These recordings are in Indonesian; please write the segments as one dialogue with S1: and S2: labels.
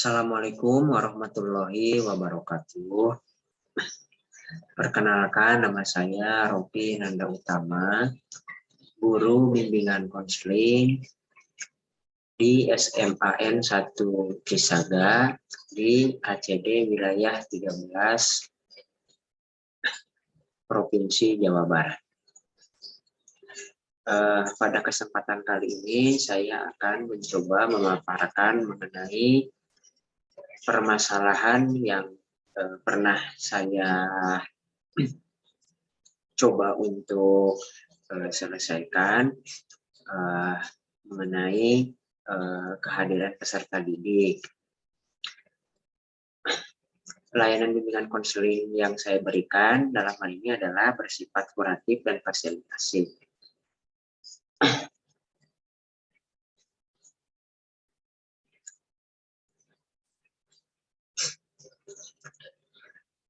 S1: Assalamualaikum warahmatullahi wabarakatuh. Perkenalkan, nama saya Ropi Nanda Utama, guru bimbingan konseling di SMAN 1 Cisaga di ACD wilayah 13 Provinsi Jawa Barat. Pada kesempatan kali ini saya akan mencoba memaparkan mengenai permasalahan yang pernah saya coba untuk selesaikan mengenai kehadiran peserta didik. Layanan bimbingan konseling yang saya berikan dalam hal ini adalah bersifat kuratif dan fasilitasi.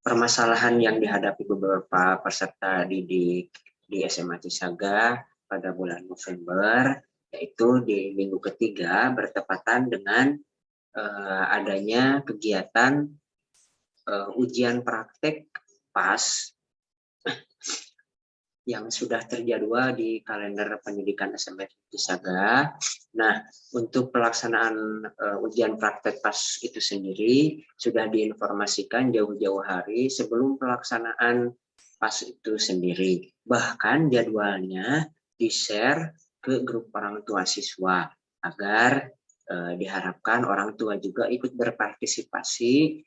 S1: Permasalahan yang dihadapi beberapa peserta didik di SMA Cisaga pada bulan November, yaitu di minggu ketiga bertepatan dengan adanya kegiatan ujian praktek PAS yang sudah terjadwal di kalender pendidikan SMA Cisaga. Nah, untuk pelaksanaan ujian praktek PAS itu sendiri sudah diinformasikan jauh-jauh hari sebelum pelaksanaan PAS itu sendiri. Bahkan jadwalnya di-share ke grup orang tua siswa agar diharapkan orang tua juga ikut berpartisipasi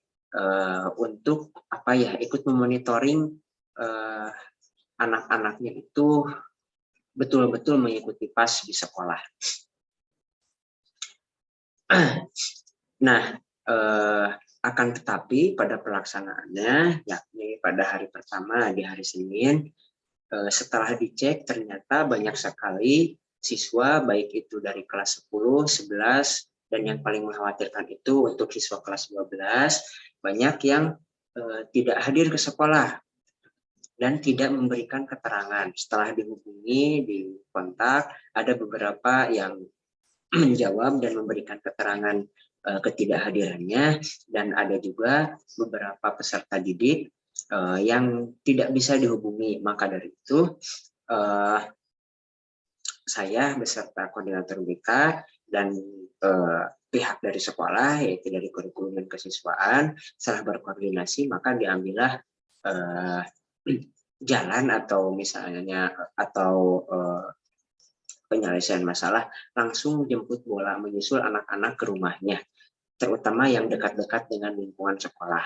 S1: untuk ikut memonitoring anak-anaknya itu betul-betul mengikuti PAS di sekolah. Nah, akan tetapi pada pelaksanaannya, yakni pada hari pertama di hari Senin, setelah dicek ternyata banyak sekali siswa, baik itu dari kelas 10, 11, dan yang paling mengkhawatirkan itu untuk siswa kelas 12, banyak yang tidak hadir ke sekolah dan tidak memberikan keterangan. Setelah dihubungi, di kontak, ada beberapa yang menjawab dan memberikan keterangan ketidakhadirannya, dan ada juga beberapa peserta didik yang tidak bisa dihubungi. Maka dari itu, saya beserta koordinator BK dan pihak dari sekolah, yaitu dari kurikulum dan kesiswaan, setelah berkoordinasi, maka diambillah jalan atau misalnya penyelesaian masalah langsung jemput bola menyusul anak-anak ke rumahnya, terutama yang dekat-dekat dengan lingkungan sekolah.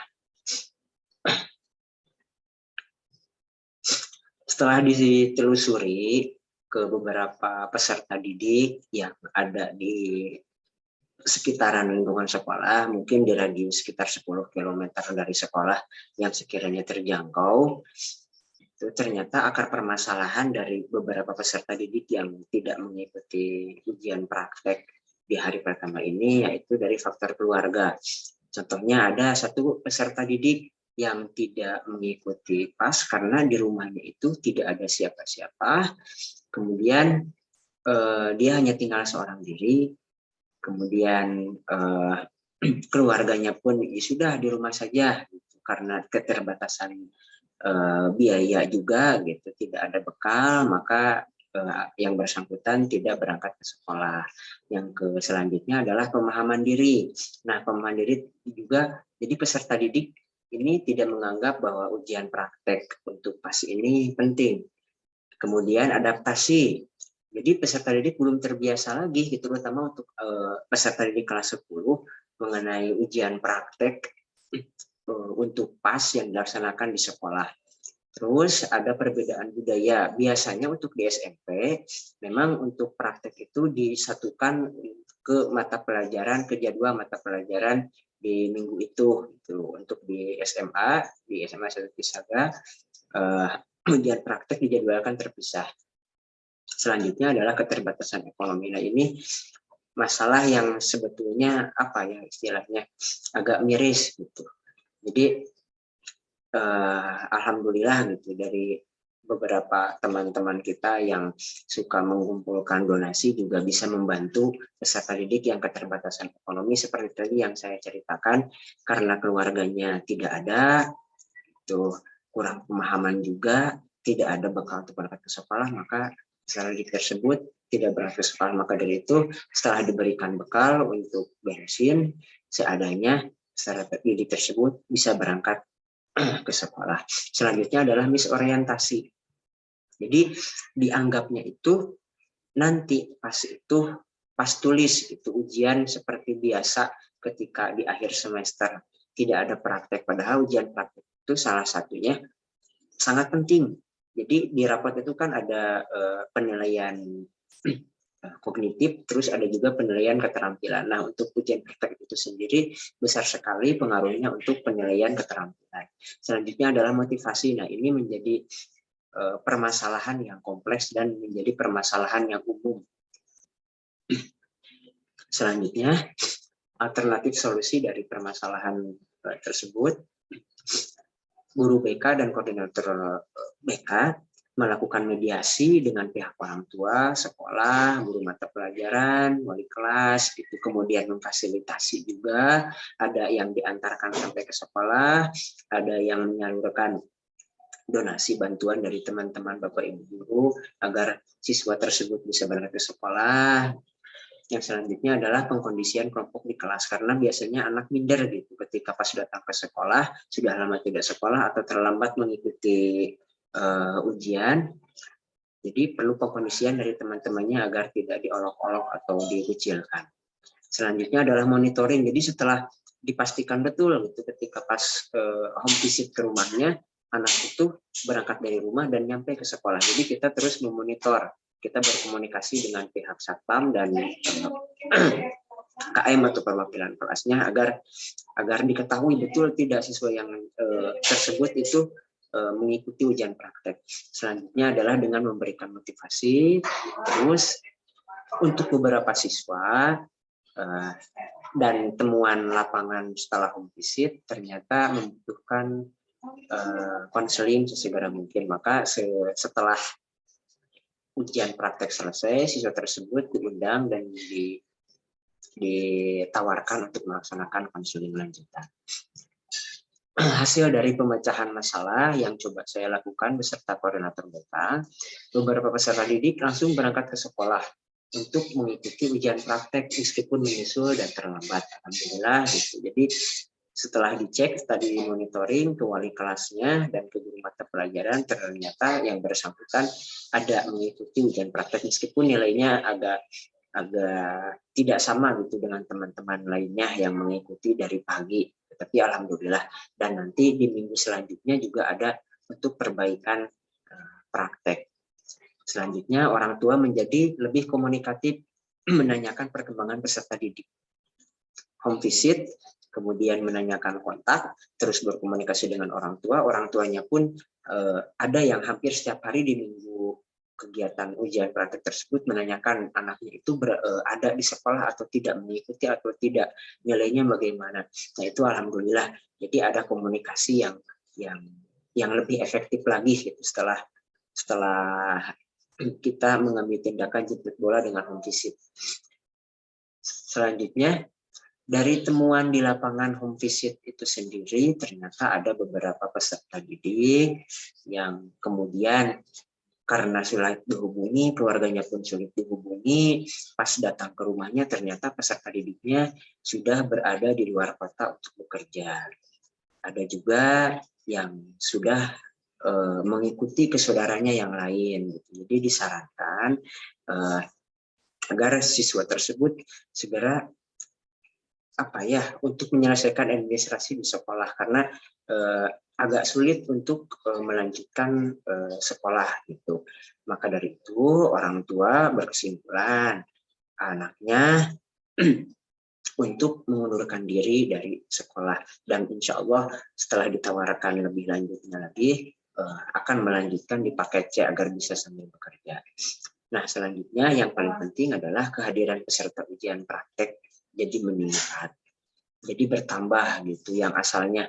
S1: Setelah ditelusuri ke beberapa peserta didik yang ada di sekitaran lingkungan sekolah, mungkin di radius sekitar 10 km dari sekolah yang sekiranya terjangkau, itu ternyata akar permasalahan dari beberapa peserta didik yang tidak mengikuti ujian praktek di hari pertama ini, yaitu dari faktor keluarga. Contohnya ada satu peserta didik yang tidak mengikuti PAS karena di rumahnya itu tidak ada siapa-siapa, kemudian dia hanya tinggal seorang diri, kemudian keluarganya pun sudah di rumah saja gitu, karena keterbatasan biaya juga gitu, tidak ada bekal, maka yang bersangkutan tidak berangkat ke sekolah. Yang selanjutnya adalah pemahaman diri. Nah, pemahaman diri juga, jadi peserta didik ini tidak menganggap bahwa ujian praktek untuk PAS ini penting. Kemudian adaptasi. Jadi peserta didik belum terbiasa lagi, gitu, terutama untuk peserta didik kelas 10 mengenai ujian praktek untuk PAS yang dilaksanakan di sekolah. Terus ada perbedaan budaya. Biasanya untuk di SMP, memang untuk praktek itu disatukan ke mata pelajaran, ke jadwal mata pelajaran di minggu itu. Gitu. Untuk di SMA 1 Cisaga, ujian praktek dijadwalkan terpisah. Selanjutnya adalah keterbatasan ekonomi. Nah, ini masalah yang sebetulnya istilahnya agak miris gitu. Jadi alhamdulillah gitu, dari beberapa teman-teman kita yang suka mengumpulkan donasi juga bisa membantu peserta didik yang keterbatasan ekonomi seperti tadi yang saya ceritakan, karena keluarganya tidak ada, itu kurang pemahaman juga, tidak ada bekal untuk berangkat ke sekolah, maka peserta didik tersebut tidak berangkat ke sekolah. Maka dari itu setelah diberikan bekal untuk bensin seadanya, peserta didik tersebut bisa berangkat ke sekolah. Selanjutnya adalah misorientasi. Jadi dianggapnya itu nanti pas tulis itu ujian seperti biasa ketika di akhir semester tidak ada praktek, padahal ujian praktek itu salah satunya sangat penting. Jadi di rapot itu kan ada penilaian kognitif, terus ada juga penilaian keterampilan. Nah, untuk ujian praktek itu sendiri besar sekali pengaruhnya untuk penilaian keterampilan. Selanjutnya adalah motivasi. Nah, ini menjadi permasalahan yang kompleks dan menjadi permasalahan yang umum. Selanjutnya, alternatif solusi dari permasalahan tersebut, guru BK dan koordinator BK melakukan mediasi dengan pihak orang tua, sekolah, guru mata pelajaran, wali kelas, itu kemudian memfasilitasi juga, ada yang diantarkan sampai ke sekolah, ada yang menyalurkan donasi bantuan dari teman-teman Bapak Ibu guru agar siswa tersebut bisa berangkat ke sekolah. Yang selanjutnya adalah pengkondisian kelompok di kelas, karena biasanya anak minder gitu ketika pas datang ke sekolah, sudah lama tidak sekolah atau terlambat mengikuti ujian. Jadi perlu pengkondisian dari teman-temannya agar tidak diolok-olok atau dikucilkan. Selanjutnya adalah monitoring. Jadi setelah dipastikan betul gitu ketika pas home visit ke rumahnya, anak itu berangkat dari rumah dan nyampe ke sekolah. Jadi kita terus memonitor, kita berkomunikasi dengan pihak satpam dan KM atau perwakilan kelasnya agar diketahui betul tidak siswa yang tersebut itu mengikuti ujian praktek. Selanjutnya adalah dengan memberikan motivasi. Terus untuk beberapa siswa dan temuan lapangan setelah home visit ternyata membutuhkan konseling sesegera mungkin. Maka setelah ujian praktek selesai, siswa tersebut diundang dan ditawarkan untuk melaksanakan konseling lanjutan. Hasil dari pemecahan masalah yang coba saya lakukan beserta koordinator BK, beberapa peserta didik langsung berangkat ke sekolah untuk mengikuti ujian praktek meskipun menyusul dan terlambat. Alhamdulillah gitu. Jadi setelah dicek tadi monitoring ke wali kelasnya dan ke guru mata pelajaran, ternyata yang bersangkutan ada mengikuti ujian praktek meskipun nilainya agak tidak sama gitu dengan teman-teman lainnya yang mengikuti dari pagi. Tapi alhamdulillah, dan nanti di minggu selanjutnya juga ada untuk perbaikan praktek. Selanjutnya orang tua menjadi lebih komunikatif menanyakan perkembangan peserta didik. Home visit, kemudian menanyakan kontak, terus berkomunikasi dengan orang tuanya pun ada yang hampir setiap hari di minggu kegiatan ujian praktek tersebut menanyakan anaknya itu ada di sekolah atau tidak, mengikuti atau tidak, nilainya bagaimana. Nah itu alhamdulillah, jadi ada komunikasi yang lebih efektif lagi gitu setelah kita mengambil tindakan jemput bola dengan home visit. Selanjutnya, dari temuan di lapangan home visit itu sendiri, ternyata ada beberapa peserta didik yang kemudian karena sulit dihubungi, keluarganya pun sulit dihubungi, pas datang ke rumahnya ternyata peserta didiknya sudah berada di luar kota untuk bekerja. Ada juga yang sudah mengikuti ke saudaranya yang lain. Jadi disarankan agar siswa tersebut segera untuk menyelesaikan administrasi di sekolah, karena agak sulit untuk melanjutkan sekolah gitu. Maka dari itu orang tua berkesimpulan anaknya untuk mengundurkan diri dari sekolah, dan insya Allah setelah ditawarkan lebih lanjutnya lagi akan melanjutkan di paket C agar bisa sambil bekerja. Nah selanjutnya yang paling penting adalah kehadiran peserta ujian praktek jadi meningkat, jadi bertambah gitu. Yang asalnya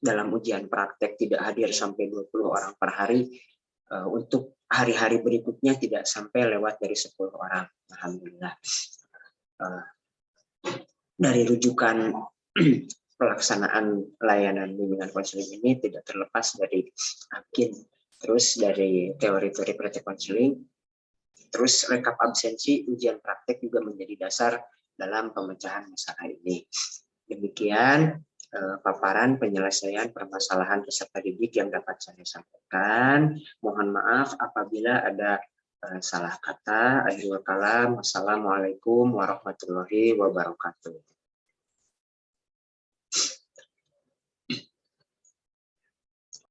S1: dalam ujian praktek tidak hadir sampai 20 orang per hari, untuk hari-hari berikutnya tidak sampai lewat dari 10 orang. Alhamdulillah. Dari rujukan pelaksanaan layanan bimbingan konseling ini tidak terlepas dari AKIN, terus dari teori-teori praktek konseling, terus rekap absensi ujian praktek juga menjadi dasar dalam pemecahan masalah ini. Demikian paparan penyelesaian permasalahan peserta didik yang dapat saya sampaikan. Mohon maaf apabila ada salah kata. Akhirul kalam. Wassalamualaikum warahmatullahi wabarakatuh.